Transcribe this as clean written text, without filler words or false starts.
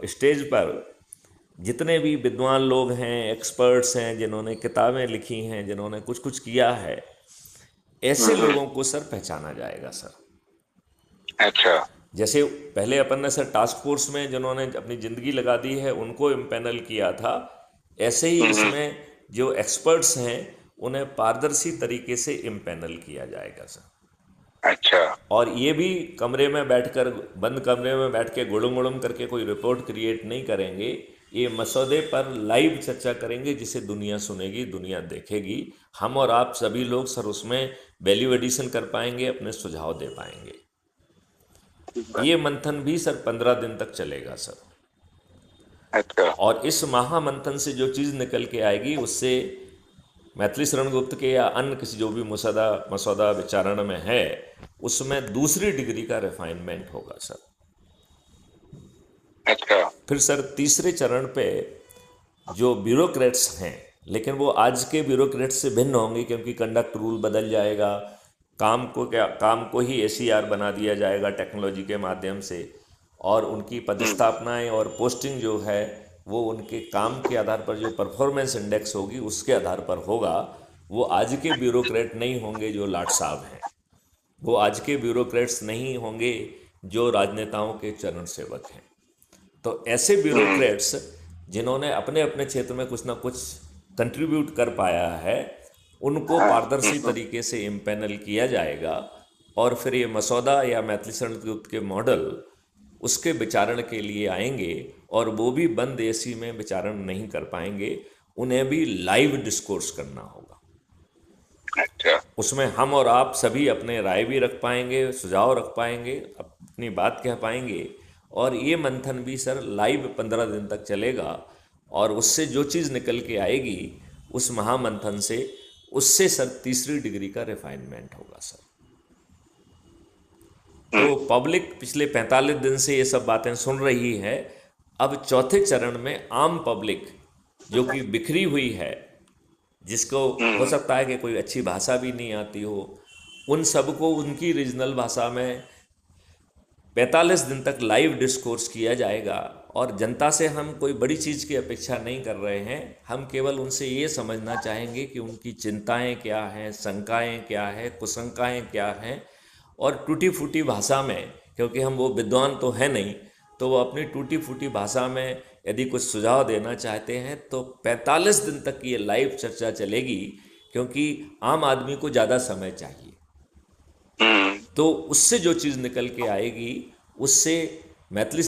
Stage पर जितने भी विद्वान लोग हैं, एक्सपर्ट्स हैं, जिन्होंने किताबें लिखी हैं, जिन्होंने कुछ कुछ किया है, ऐसे लोगों को सर पहचाना जाएगा सर। अच्छा। जैसे पहले अपन ने सर टास्क फोर्स में जिन्होंने अपनी ज़िंदगी लगा दी है उनको इम्पेनल किया था, ऐसे ही हम्म। इसमें जो एक्सपर्ट्स हैं उन्हें पारदर्शी तरीके से इम्पेनल किया जाएगा सर। अच्छा। और ये भी कमरे में बैठकर, बंद कमरे में बैठ के गुड़ुम गुड़ुम करके कोई रिपोर्ट क्रिएट नहीं करेंगे। ये मसौदे पर लाइव चर्चा करेंगे जिसे दुनिया सुनेगी, दुनिया देखेगी। हम और आप सभी लोग सर उसमें वैल्यू एडिशन कर पाएंगे, अपने सुझाव दे पाएंगे। ठीक बात। ये मंथन भी सर 15 दिन तक चलेगा सर। अच्छा। और इस महामंथन से जो चीज़ निकल के आएगी उससे मैथिली शरण गुप्त के या अन्य किसी जो भी मसौदा मसौदा विचारण में है उसमें दूसरी डिग्री का रिफाइनमेंट होगा सर। अच्छा। फिर सर तीसरे चरण पे जो ब्यूरोक्रेट्स हैं, लेकिन वो आज के ब्यूरोक्रेट्स से भिन्न होंगे क्योंकि कंडक्ट रूल बदल जाएगा। काम को ही एसीआर बना दिया जाएगा टेक्नोलॉजी के माध्यम से। और उनकी पदस्थापनाएं और पोस्टिंग जो है वो उनके काम के आधार पर, जो परफॉर्मेंस इंडेक्स होगी उसके आधार पर होगा। वो आज के ब्यूरोक्रेट नहीं होंगे जो लाट साहब हैं, वो आज के ब्यूरोक्रेट्स नहीं होंगे जो राजनेताओं के चरण सेवक हैं। तो ऐसे हम्म। ब्यूरोक्रेट्स जिन्होंने अपने अपने क्षेत्र में कुछ ना कुछ कंट्रीब्यूट कर पाया है, उनको हाँ। पारदर्शी तरीके से इम्पैनल किया जाएगा। और फिर ये मसौदा या मैथिली शरण गुप्त के मॉडल उसके विचारण के लिए आएंगे। और वो भी बंद एसी में विचारण नहीं कर पाएंगे, उन्हें भी लाइव डिस्कोर्स करना होगा। अच्छा। उसमें हम और आप सभी अपने राय भी रख पाएंगे, सुझाव रख पाएंगे, अपनी बात कह पाएंगे। और ये मंथन भी सर लाइव 15 दिन तक चलेगा। और उससे जो चीज़ निकल के आएगी उस महामंथन से, उससे सर तीसरी डिग्री का रिफाइनमेंट होगा सर। तो हम्म। पब्लिक पिछले 45 दिन से ये सब बातें सुन रही है। अब चौथे चरण में आम पब्लिक जो कि बिखरी हुई है, जिसको हो हम्म। सकता है कि कोई अच्छी भाषा भी नहीं आती हो, उन सबको उनकी रीजनल भाषा में 45 दिन तक लाइव डिस्कोर्स किया जाएगा। और जनता से हम कोई बड़ी चीज़ की अपेक्षा नहीं कर रहे हैं, हम केवल उनसे ये समझना चाहेंगे कि उनकी चिंताएं क्या हैं, शंकाएं क्या हैं, कुशंकाएं क्या हैं। और टूटी फूटी भाषा में, क्योंकि हम वो विद्वान तो हैं नहीं, तो वो अपनी टूटी फूटी भाषा में यदि कुछ सुझाव देना चाहते हैं तो 45 दिन तक ये लाइव चर्चा चलेगी। क्योंकि आम आदमी को ज़्यादा समय चाहिए। हम्म। तो उससे जो चीज़ निकल के आएगी उससे मैथिली